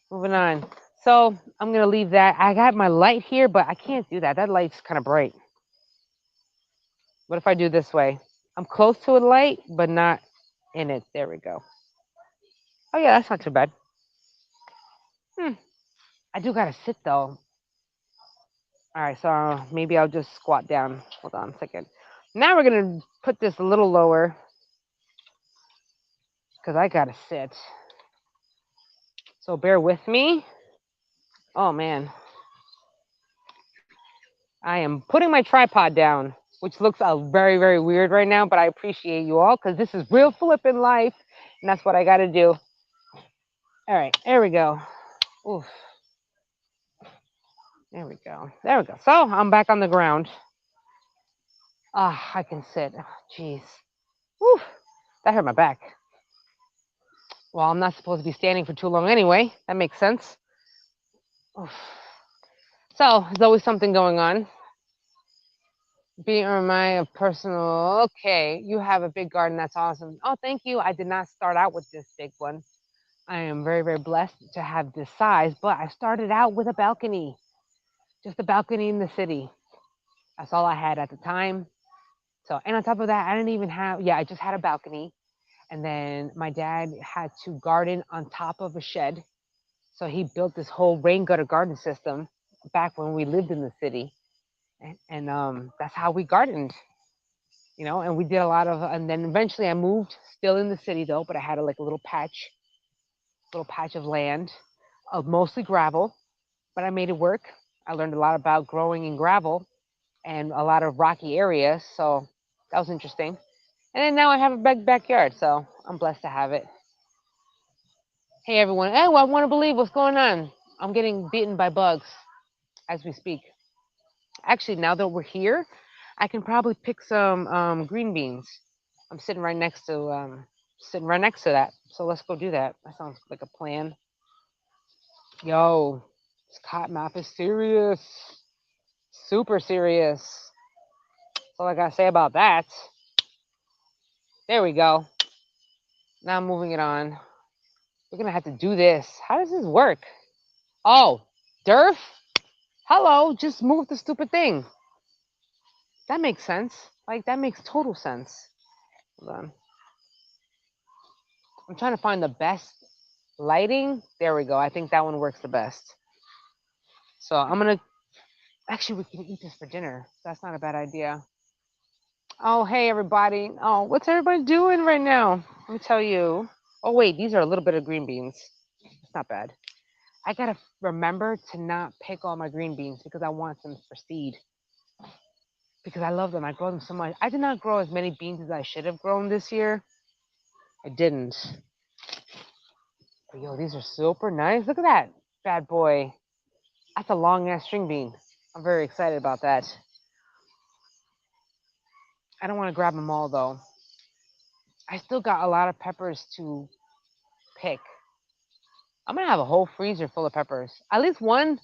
moving on. So I'm gonna leave that. I got my light here, but I can't do that. That light's kind of bright. What if I do this way? I'm close to a light, but not in it. There we go. Oh yeah, that's not too bad. I do gotta sit though. All right, so maybe I'll just squat down. Hold on a second. Now we're gonna put this a little lower because I gotta sit. So bear with me. Oh man, I am putting my tripod down, which looks very, very weird right now, but I appreciate you all because this is real flipping life, and that's what I gotta do. All right, there we go. Oof. There we go. There we go. So I'm back on the ground. I can sit. Jeez. Whew. That hurt my back. Well, I'm not supposed to be standing for too long anyway. That makes sense. Oof. So there's always something going on. Being a reminder of personal. Okay, you have a big garden. That's awesome. Oh, thank you. I did not start out with this big one. I am very, very blessed to have this size, but I started out with a balcony, just a balcony in the city. That's all I had at the time. So, and on top of that, I didn't even have, yeah, I just had a balcony. And then my dad had to garden on top of a shed. So he built this whole rain gutter garden system back when we lived in the city. And that's how we gardened, and we did a lot of, and then eventually I moved still in the city though, but I had like a little patch of land of mostly gravel, but I made it work. I learned a lot about growing in gravel and a lot of rocky areas. So that was interesting. And then now I have a big backyard, so I'm blessed to have it. Hey everyone. Oh, I want to believe what's going on. I'm getting bitten by bugs as we speak. Actually, now that we're here, I can probably pick some green beans. I'm sitting right next to that. So let's go do that. That sounds like a plan. Yo, this cottonmouth is serious. Super serious. That's all I gotta say about that. There we go. Now I'm moving it on. We're gonna have to do this. How does this work? Oh, Durf? Hello, just move the stupid thing. That makes sense. Like, that makes total sense. Hold on. I'm trying to find the best lighting. There we go. I think that one works the best. So I'm gonna, actually, we can eat this for dinner. That's not a bad idea. Oh, hey, everybody. Oh, what's everybody doing right now? Let me tell you. Oh, wait, these are a little bit of green beans. It's not bad. I gotta remember to not pick all my green beans because I want them for seed. Because I love them. I grow them so much. I did not grow as many beans as I should have grown this year. I didn't. But yo, these are super nice. Look at that bad boy. That's a long ass string bean. I'm very excited about that. I don't want to grab them all though. I still got a lot of peppers to pick. I'm gonna have a whole freezer full of peppers. At least one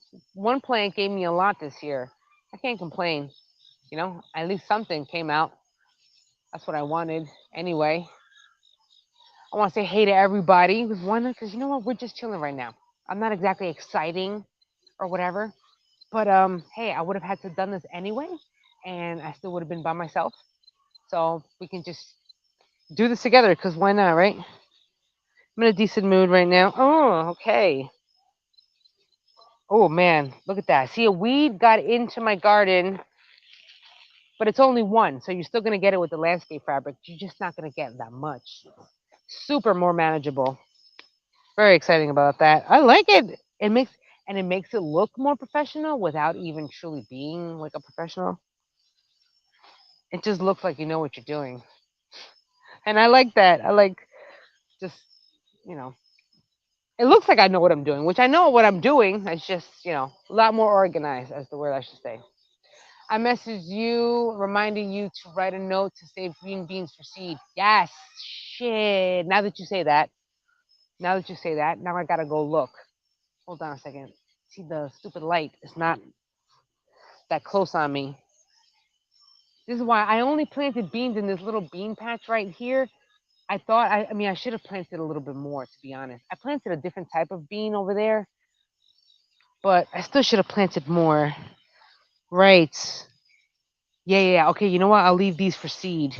plant gave me a lot this year. I can't complain. At least something came out. That's what I wanted anyway. I want to say hey to everybody. Because you know what? We're just chilling right now. I'm not exactly exciting or whatever. But hey, I would have had to done this anyway, and I still would have been by myself. So we can just do this together. Because why not, right? I'm in a decent mood right now. Oh, okay. Oh man, look at that. See, a weed got into my garden, but it's only one, so you're still gonna get it with the landscape fabric. You're just not gonna get that much. Super more manageable. Very exciting about that. I like it. It makes it look more professional without even truly being like a professional. It just looks like you know what you're doing. And I like that. I like just, you know, it looks like I know what I'm doing, which I know what I'm doing. It's just, a lot more organized, as the word I should say. I messaged you reminding you to write a note to save green beans for seed. Yes, shit. Now that you say that, now I gotta go look. Hold on a second. See, the stupid light is not that close on me. This is why I only planted beans in this little bean patch right here. I should have planted a little bit more, to be honest. I planted a different type of bean over there, but I still should have planted more. Right. Yeah, yeah, yeah. Okay, you know what? I'll leave these for seed.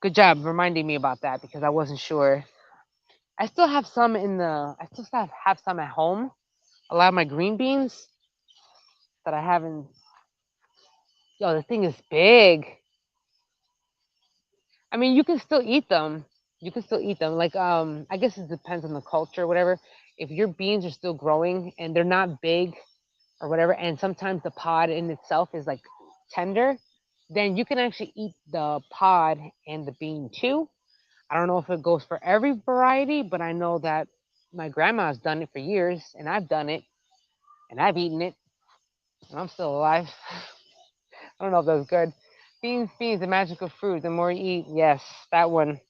Good job reminding me about that because I wasn't sure. I still have some at home. A lot of my green beans that I haven't. Yo, the thing is big. I mean, you can still eat them. You can still eat them. Like, I guess it depends on the culture or whatever. If your beans are still growing and they're not big or whatever, and sometimes the pod in itself is like tender, then you can actually eat the pod and the bean too. I don't know if it goes for every variety, but I know that my grandma's done it for years, and I've done it, and I've eaten it, and I'm still alive. I don't know if that was good. Beans, the magical fruit. The more you eat, yes, that one.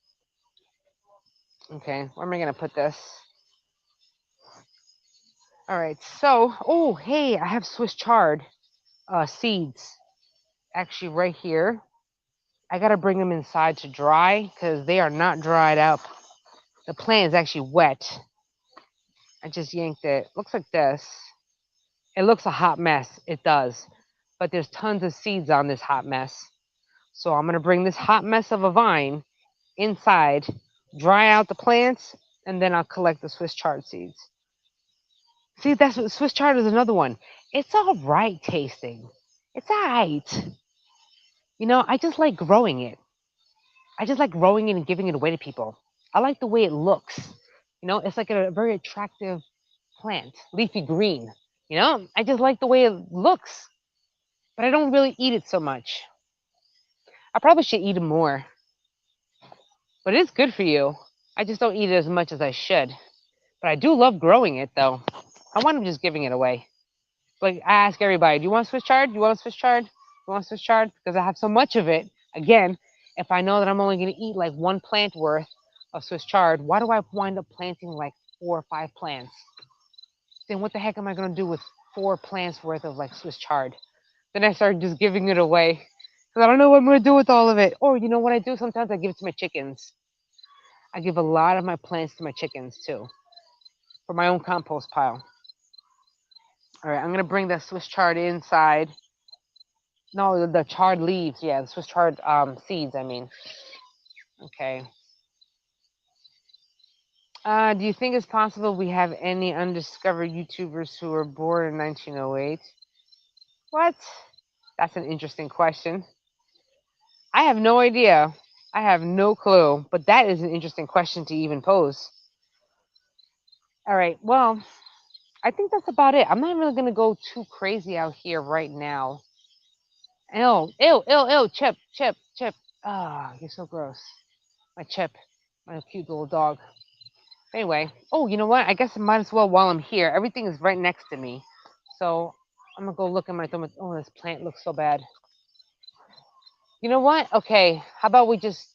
Okay, where am I gonna put this? All right. So, oh, hey, I have Swiss chard seeds actually right here. I gotta bring them inside to dry because they are not dried up. The plant is actually wet. I just yanked it. Looks like this. It looks a hot mess. It does. But there's tons of seeds on this hot mess. So I'm gonna bring this hot mess of a vine inside, dry out the plants, and then I'll collect the Swiss chard seeds. See, that's what Swiss chard is another one. It's all right tasting. It's all right. I just like growing it. I just like growing it and giving it away to people. I like the way it looks. It's like a very attractive plant, leafy green. I just like the way it looks, but I don't really eat it so much. I probably should eat it more, but it's good for you. I just don't eat it as much as I should. But I do love growing it, though. I want to just giving it away. Like, I ask everybody, do you want Swiss chard? Do you want Swiss chard? Do you want Swiss chard? Because I have so much of it. Again, if I know that I'm only going to eat like one plant worth of Swiss chard, why do I wind up planting like 4 or 5 plants? Then what the heck am I going to do with 4 plants worth of like Swiss chard? Then I start just giving it away because I don't know what I'm going to do with all of it. Or you know what I do? Sometimes I give it to my chickens. I give a lot of my plants to my chickens too for my own compost pile. All right, I'm going to bring the Swiss chard inside. No, the charred leaves. Yeah, the Swiss chard seeds, I mean. Okay. Do you think it's possible we have any undiscovered YouTubers who were born in 1908? What? That's an interesting question. I have no idea. I have no clue, but that is an interesting question to even pose. All right, well, I think that's about it. I'm not really going to go too crazy out here right now. Ew, ew, ew, ew, Chip, Chip, Chip. Ah, you're so gross. My Chip, my cute little dog. Anyway, oh, you know what? I guess I might as well while I'm here. Everything is right next to me. So I'm going to go look at my tomato. Oh, this plant looks so bad. You know what? Okay, how about we just.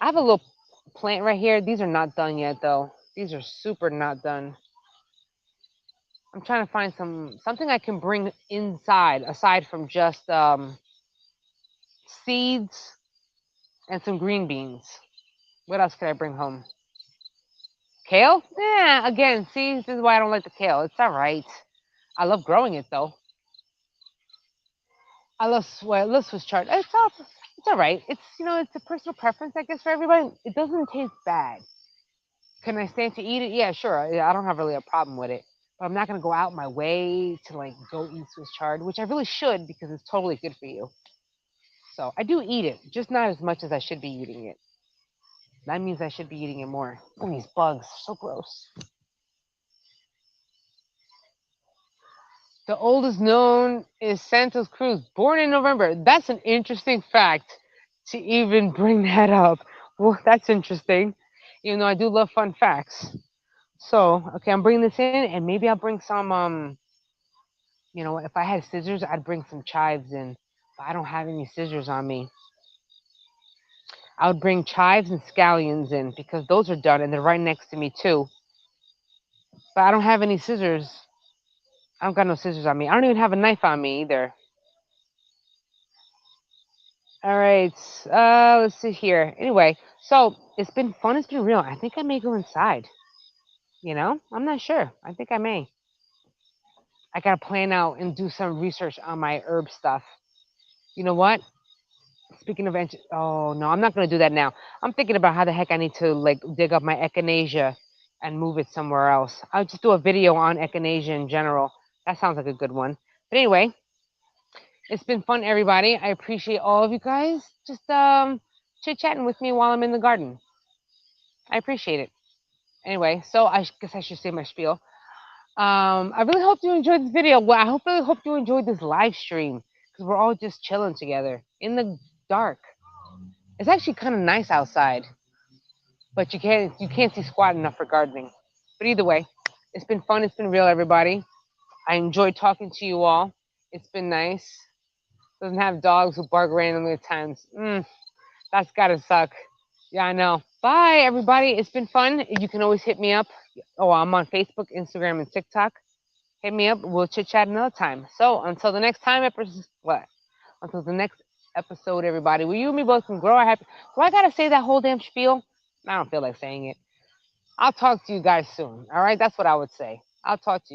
I have a little plant right here. These are not done yet, though. These are super not done. I'm trying to find something I can bring inside aside from just seeds and some green beans. What else could I bring home? Kale? Yeah, again, see, this is why I don't like the kale. It's all right. I love growing it though. I love Swiss chard. It's all right. It's a personal preference, I guess, for everybody. It doesn't taste bad. Can I stand to eat it? Yeah, sure. I don't have really a problem with it. But I'm not gonna go out my way to like go eat Swiss chard, which I really should because it's totally good for you. So I do eat it, just not as much as I should be eating it. That means I should be eating it more. Oh, these bugs, so gross. The oldest known is Santos Cruz, born in November. That's an interesting fact to even bring that up. Well, that's interesting. Even though I do love fun facts. So, okay, I'm bringing this in, and maybe I'll bring some. If I had scissors, I'd bring some chives in. But I don't have any scissors on me. I would bring chives and scallions in because those are done and they're right next to me too. But I don't have any scissors. I don't got no scissors on me. I don't even have a knife on me either. All right. Let's see here. Anyway, so it's been fun. It's been real. I think I may go inside. I'm not sure. I think I may. I gotta plan out and do some research on my herb stuff. You know what? Speaking of, oh no, I'm not gonna do that now. I'm thinking about how the heck I need to like dig up my echinacea and move it somewhere else. I'll just do a video on echinacea in general. That sounds like a good one. But anyway, it's been fun, everybody. I appreciate all of you guys just chit chatting with me while I'm in the garden. I appreciate it. Anyway, so I guess I should say my spiel. I really hope you enjoyed this video. Well, really hope you enjoyed this live stream because we're all just chilling together in the dark. It's actually kind of nice outside, but you can't see squat enough for gardening. But either way, it's been fun. It's been real, everybody. I enjoyed talking to you all. It's been nice. Doesn't have dogs who bark randomly at times. That's gotta suck. Yeah, I know. Bye, everybody. It's been fun. You can always hit me up. Oh, I'm on Facebook, Instagram, and TikTok. Hit me up. We'll chit chat another time. So until the next time, what? Until the next episode, everybody. We you and me both can grow our happy. Do I gotta say that whole damn spiel? I don't feel like saying it. I'll talk to you guys soon. All right, that's what I would say. I'll talk to you.